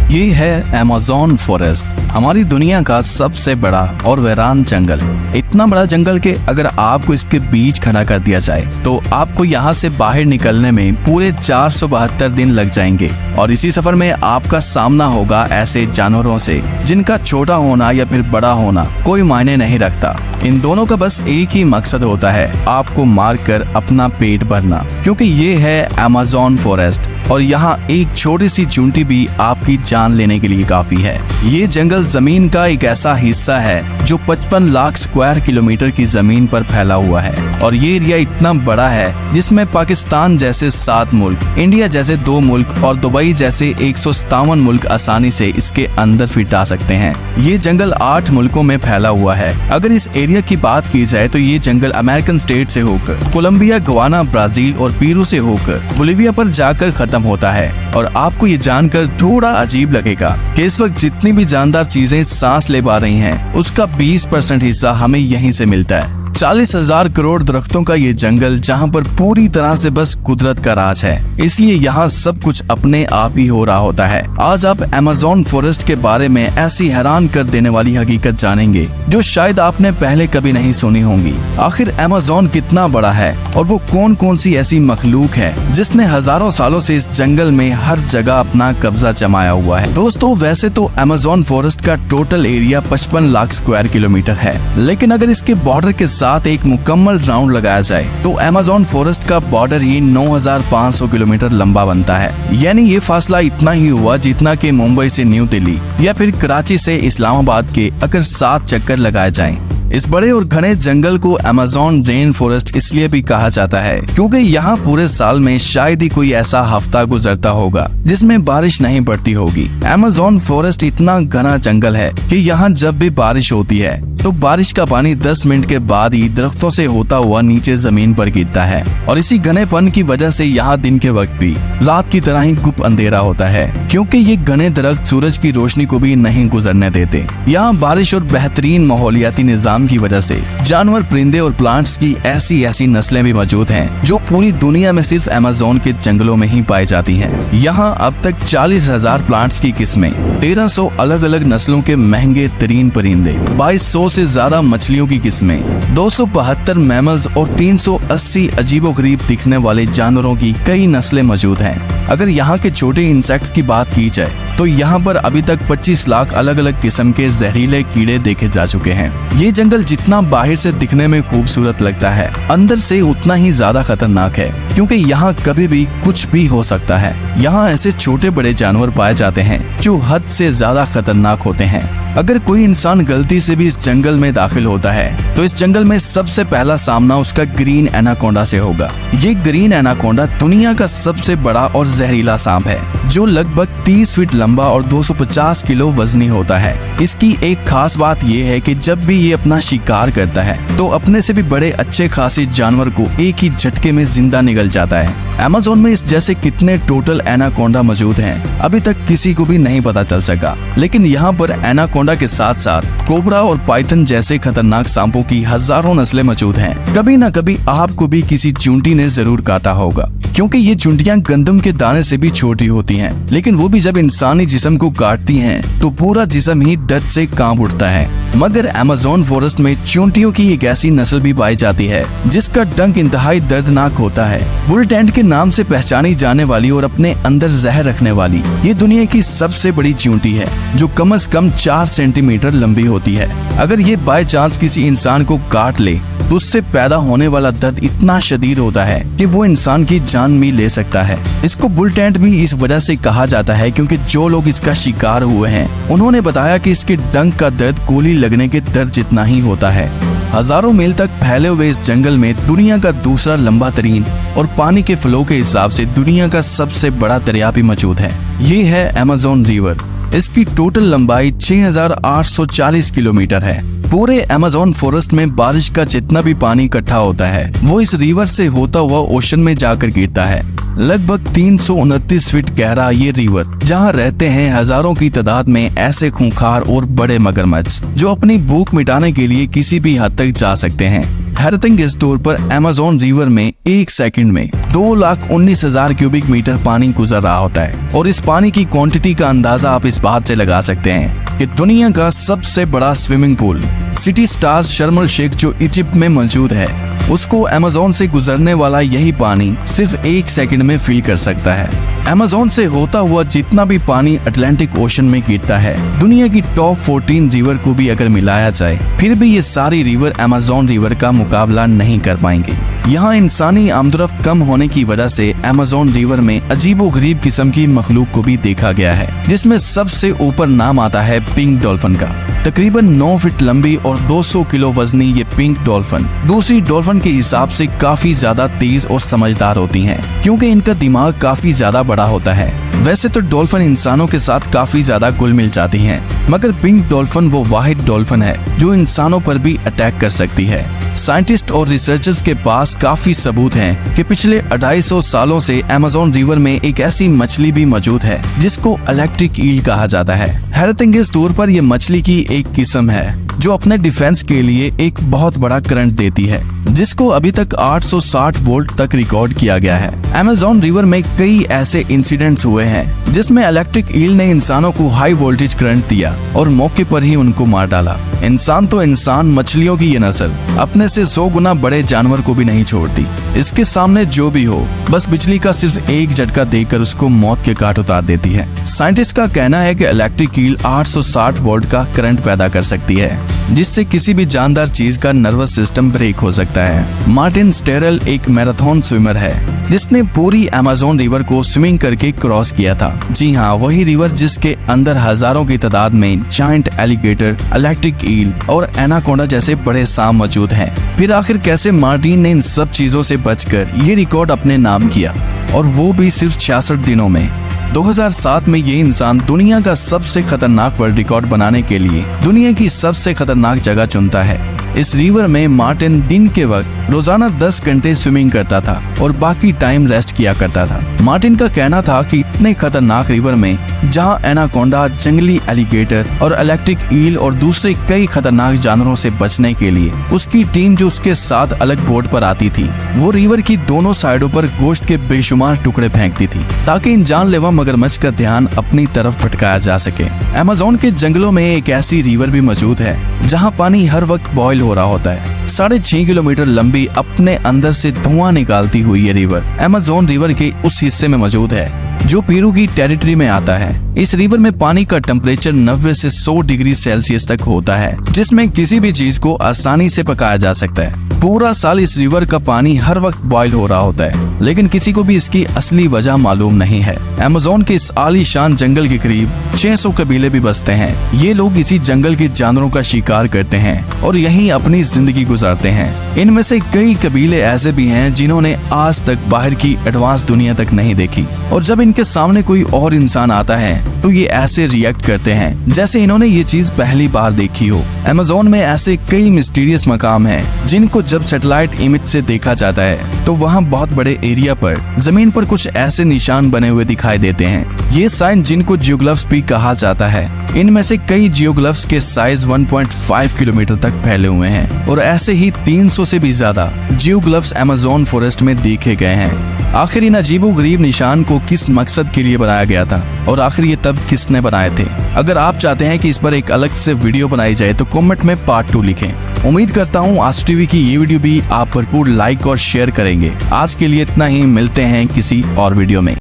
ये है Amazon forest, हमारी दुनिया का सबसे बड़ा और वीरान जंगल। इतना बड़ा जंगल के अगर आपको इसके बीच खड़ा कर दिया जाए तो आपको यहाँ से बाहर निकलने में पूरे 472 दिन लग जाएंगे। और इसी सफर में आपका सामना होगा ऐसे जानवरों से जिनका छोटा होना या फिर बड़ा होना कोई मायने नहीं रखता। इन दोनों का बस एक ही मकसद होता है, आपको मारकर अपना पेट भरना, क्योंकि ये है अमेज़न फॉरेस्ट और यहाँ एक छोटी सी चूंटी भी आपकी जान लेने के लिए काफी है। ये जंगल जमीन का एक ऐसा हिस्सा है जो 55 लाख स्क्वायर किलोमीटर की जमीन पर फैला हुआ है और ये एरिया इतना बड़ा है जिसमें पाकिस्तान जैसे 7 मुल्क, इंडिया जैसे 2 मुल्क और दुबई जैसे 157 मुल्क आसानी से इसके अंदर फिट आ सकते हैं। ये जंगल 8 मुल्कों में फैला हुआ है। अगर इस एरिया की बात की जाए तो ये जंगल अमेरिकन स्टेट से होकर कोलंबिया, गवाना, ब्राजील और पेरू से होकर बोलिविया पर जाकर खत्म होता है। और आपको ये जानकर थोड़ा अजीब लगेगा कि इस वक्त जितनी भी जानदार चीजें सांस ले पा रही हैं, उसका 20% हिस्सा हमें यहीं से मिलता है। 40,000 करोड़ दरख्तों का ये जंगल जहाँ पर पूरी तरह से बस कुदरत का राज है, इसलिए यहाँ सब कुछ अपने आप ही हो रहा होता है। आज आप अमेज़न फॉरेस्ट के बारे में ऐसी हैरान कर देने वाली हकीकत जानेंगे जो शायद आपने पहले कभी नहीं सुनी होंगी। आखिर अमेज़न कितना बड़ा है और वो कौन कौन सी ऐसी मखलूक है जिसने हजारों सालों से इस जंगल में हर जगह अपना कब्जा जमाया हुआ है। दोस्तों, वैसे तो अमेज़न फॉरेस्ट का total area 55 lakh square kilometre है, लेकिन अगर इसके बॉर्डर के साथ एक मुकम्मल राउंड लगाया जाए तो अमेज़न फॉरेस्ट का बॉर्डर ही 9,500 किलोमीटर लंबा बनता है। यानी ये फासला इतना ही हुआ जितना कि मुंबई से न्यू दिल्ली या फिर कराची से इस्लामाबाद के अगर 7 चक्कर लगाए जाएं। इस बड़े और घने जंगल को अमेज़न रेन फॉरेस्ट इसलिए भी कहा जाता है क्योंकि यहाँ पूरे साल में शायद ही कोई ऐसा हफ्ता गुजरता होगा जिसमें बारिश नहीं पड़ती होगी। अमेज़न फॉरेस्ट इतना घना जंगल है कि यहाँ जब भी बारिश होती है तो बारिश का पानी 10 मिनट के बाद ही दरख्तों से होता हुआ नीचे जमीन पर गिरता है और इसी घनेपन की वजह से यहाँ दिन के वक्त भी रात की तरह ही गुप अंधेरा होता है, क्योंकि ये घने दरख्त सूरज की रोशनी को भी नहीं गुजरने देते। यहाँ बारिश और बेहतरीन माहौलियाती निजाम की वजह से जानवर, परिंदे और प्लांट्स की ऐसी नस्लें भी मौजूद हैं जो पूरी दुनिया में सिर्फ अमेज़न के जंगलों में ही पाई जाती हैं। यहाँ अब तक 40,000 प्लांट्स की किस्में, 1300 अलग अलग नस्लों के महंगे तरीन परिंदे, 2200 से ज्यादा मछलियों की किस्में, 272 मैमल्स और 380 अजीबोगरीब दिखने वाले जानवरों की कई नस्लें मौजूद हैं। अगर यहाँ के छोटे इंसेक्ट्स की बात की जाए तो यहाँ पर अभी तक 25 लाख अलग अलग किस्म के जहरीले कीड़े देखे जा चुके हैं। ये जंगल जितना बाहर से दिखने में खूबसूरत लगता है, अंदर से उतना ही ज्यादा खतरनाक है, क्योंकि यहाँ कभी भी कुछ भी हो सकता है। यहाँ ऐसे छोटे बड़े जानवर पाए जाते हैं जो हद से ज्यादा खतरनाक होते हैं। अगर कोई इंसान गलती से भी इस जंगल में दाखिल होता है तो इस जंगल में सबसे पहला सामना उसका ग्रीन एनाकोंडा से होगा। ये ग्रीन एनाकोंडा दुनिया का सबसे बड़ा और जहरीला सांप है जो लगभग 30 फीट लंबा और 250 किलो वजनी होता है। इसकी एक खास बात यह है कि जब भी ये अपना शिकार करता है तो अपने से भी बड़े अच्छे खासे जानवर को एक ही झटके में जिंदा निगल जाता है। अमेज़न में इस जैसे कितने टोटल एनाकोंडा मौजूद हैं अभी तक किसी को भी नहीं पता चल सका, लेकिन यहाँ पर एनाकोंडा के साथ साथ कोबरा और पाइथन जैसे खतरनाक सांपों की हजारों नस्लें मौजूद हैं। कभी न कभी आपको भी किसी चूंटी ने जरूर काटा होगा, क्योंकि ये चूंटियां गंदम के दाने से भी छोटी होती हैं, लेकिन वो भी जब इंसानी जिस्म को काटती हैं तो पूरा जिस्म ही दर्द से कांप उठता है। मगर अमेज़न फॉरेस्ट में चूंटियों की एक ऐसी नस्ल भी पाई जाती है जिसका डंक इंतहाई दर्दनाक होता है। बुल टेंट के नाम से पहचानी जाने वाली और अपने अंदर जहर रखने वाली ये दुनिया की सबसे बड़ी चूंटी है जो कम से कम 4 सेंटीमीटर लंबी होती है। अगर ये बाय चांस किसी इंसान को काट ले तो उससे पैदा होने वाला दर्द इतना शदीद होता है कि वो इंसान की जान भी ले सकता है। इसको बुल टेंट भी इस वजह से कहा जाता है क्योंकि जो लोग इसका शिकार हुए हैं उन्होंने बताया कि इसके डंक का दर्द गोली लगने के दर्द जितना ही होता है। हजारों मील तक फैले हुए इस जंगल में दुनिया का दूसरा लंबा तरीन और पानी के फ्लो के हिसाब से दुनिया का सबसे बड़ा दरिया भी मौजूद है। ये है अमेज़न रिवर। इसकी टोटल लंबाई 6,840 किलोमीटर है। पूरे अमेज़न फॉरेस्ट में बारिश का जितना भी पानी इकट्ठा होता है वो इस रिवर से होता हुआ ओशन में जाकर गिरता है। लगभग 329 फीट गहरा ये रिवर, जहाँ रहते हैं हजारों की तादाद में ऐसे खूंखार और बड़े मगरमच्छ जो अपनी भूख मिटाने के लिए किसी भी हद तक जा सकते हैं। हैरतंग इस तौर पर अमेज़न रिवर में एक सेकंड में 2,19,000 क्यूबिक मीटर पानी गुजर रहा होता है। और इस पानी की क्वांटिटी का अंदाजा आप इस बात से लगा सकते हैं कि दुनिया का सबसे बड़ा स्विमिंग पूल सिटी स्टार्स शर्म अल शेख जो इजिप्ट में मौजूद है, उसको अमेज़न से गुजरने वाला यही पानी सिर्फ एक सेकंड में फिल कर सकता है। अमेज़न से होता हुआ जितना भी पानी अटलांटिक ओशन में गिरता है, दुनिया की टॉप 14 रिवर को भी अगर मिलाया जाए, फिर भी ये सारी रिवर अमेज़न रिवर का मुकाबला नहीं कर पाएंगे। यहाँ इंसानी आमदरफ्त कम होने की वजह से अमेज़न रिवर में अजीबोगरीब किस्म की मखलूक को भी देखा गया है, जिसमें सबसे ऊपर नाम आता है पिंक डॉल्फिन का। तकरीबन 9 फीट लंबी और 200 किलो वजनी ये पिंक डॉल्फिन दूसरी डॉल्फिन के हिसाब से काफी ज्यादा तेज और समझदार होती हैं, क्योंकि इनका दिमाग काफी ज्यादा बड़ा होता है। वैसे तो डॉल्फिन इंसानों के साथ काफी ज्यादा घुल मिल जाती हैं, मगर पिंक डॉल्फिन वो वाहिद डॉल्फिन है जो इंसानों पर भी अटैक कर सकती है। साइंटिस्ट और रिसर्चर्स के पास काफी सबूत हैं कि पिछले 250 सालों से अमेज़न रिवर में एक ऐसी मछली भी मौजूद है जिसको इलेक्ट्रिक ईल कहा जाता है। हैरतंगेज तौर पर यह मछली की एक किस्म है जो अपने डिफेंस के लिए एक बहुत बड़ा करंट देती है, जिसको अभी तक 860 वोल्ट तक रिकॉर्ड किया गया है। अमेज़न रिवर में कई ऐसे इंसिडेंट्स हुए हैं जिसमें इलेक्ट्रिक ईल ने इंसानों को हाई वोल्टेज करंट दिया और मौके पर ही उनको मार डाला। इंसान तो इंसान, मछलियों की ये नस्ल अपने से 100 गुना बड़े जानवर को भी नहीं छोड़ती। इसके सामने जो भी हो, बस बिजली का सिर्फ एक झटका देकर उसको मौत के घाट उतार देती है। साइंटिस्ट का कहना है कि इलेक्ट्रिक ईल 860 वोल्ट का करंट पैदा कर सकती है, जिससे किसी भी जानदार चीज का नर्वस सिस्टम ब्रेक हो सकता है। मार्टिन स्टेरल एक मैराथन स्विमर है जिसने पूरी अमेज़न रिवर को स्विमिंग करके क्रॉस किया था। जी हाँ, वही रिवर जिसके अंदर हजारों की तादाद में जायंट एलिगेटर, इलेक्ट्रिक ईल और एनाकोंडा जैसे बड़े सांप मौजूद हैं। फिर आखिर कैसे मार्टिन ने इन सब चीजों से बचकर ये रिकॉर्ड अपने नाम किया, और वो भी सिर्फ 66 दिनों में। 2007 में ये इंसान दुनिया का सबसे खतरनाक वर्ल्ड रिकॉर्ड बनाने के लिए दुनिया की सबसे खतरनाक जगह चुनता है। इस रिवर में मार्टिन दिन के वक्त रोजाना 10 घंटे स्विमिंग करता था और बाकी टाइम रेस्ट किया करता था। मार्टिन का कहना था कि इतने खतरनाक रिवर में जहां एनाकोंडा, जंगली एलिगेटर और इलेक्ट्रिक ईल और दूसरे कई खतरनाक जानवरों से बचने के लिए उसकी टीम जो उसके साथ अलग बोट पर आती थी, वो रिवर की दोनों साइडों पर गोश्त के बेशुमार टुकड़े फेंकती थी ताकि इन जानलेवा मगरमच्छ का ध्यान अपनी तरफ भटकाया जा सके। अमेज़न के जंगलों में एक ऐसी रिवर भी मौजूद है जहाँ पानी हर वक्त बॉयल हो रहा होता है। 6.5 किलोमीटर लंबी, अपने अंदर से धुआं निकालती हुई ये रिवर अमेज़न रिवर के उस हिस्से में मौजूद है जो पेरू की टेरिटरी में आता है। इस रिवर में पानी का टेम्परेचर 90 से 100 डिग्री सेल्सियस तक होता है, जिसमें किसी भी चीज को आसानी से पकाया जा सकता है। पूरा साल इस रिवर का पानी हर वक्त बॉयल हो रहा होता है, लेकिन किसी को भी इसकी असली वजह मालूम नहीं है। अमेज़न के इस आलीशान जंगल के करीब 600 कबीले भी बसते हैं। ये लोग इसी जंगल के जानवरों का शिकार करते हैं और यहीं अपनी जिंदगी गुजारते हैं। इनमें से कई कबीले ऐसे भी हैं जिन्होंने आज तक बाहर की एडवांस दुनिया तक नहीं देखी, और जब इनके सामने कोई और इंसान आता है तो ये ऐसे रिएक्ट करते हैं जैसे इन्होंने ये चीज पहली बार देखी हो। अमेज़न में ऐसे कई मिस्टीरियस मकाम हैं जिनको जब सैटेलाइट इमेज से देखा जाता है तो वहाँ बहुत बड़े एरिया पर जमीन पर कुछ ऐसे निशान बने हुए दिखाई देते हैं। ये साइन जिनको जियोग्लिफ्स भी कहा जाता है। इनमें से कई जियोग्लिफ्स के साइज 1.5 किलोमीटर तक फैले हुए हैं और ऐसे ही 300 से भी ज्यादा जियोग्लिफ्स अमेज़न फॉरेस्ट में देखे गए हैं। आखिर इन अजीबोगरीब निशान को किस मकसद के लिए बनाया गया था और आखिर ये तब किसने बनाए थे? अगर आप चाहते हैं कि इस पर एक अलग से वीडियो बनाई जाए तो कमेंट में पार्ट 2 लिखें। उम्मीद करता हूँ आज टीवी की ये वीडियो भी आप भरपूर लाइक और शेयर करेंगे। आज के लिए इतना ही, मिलते हैं किसी और वीडियो में।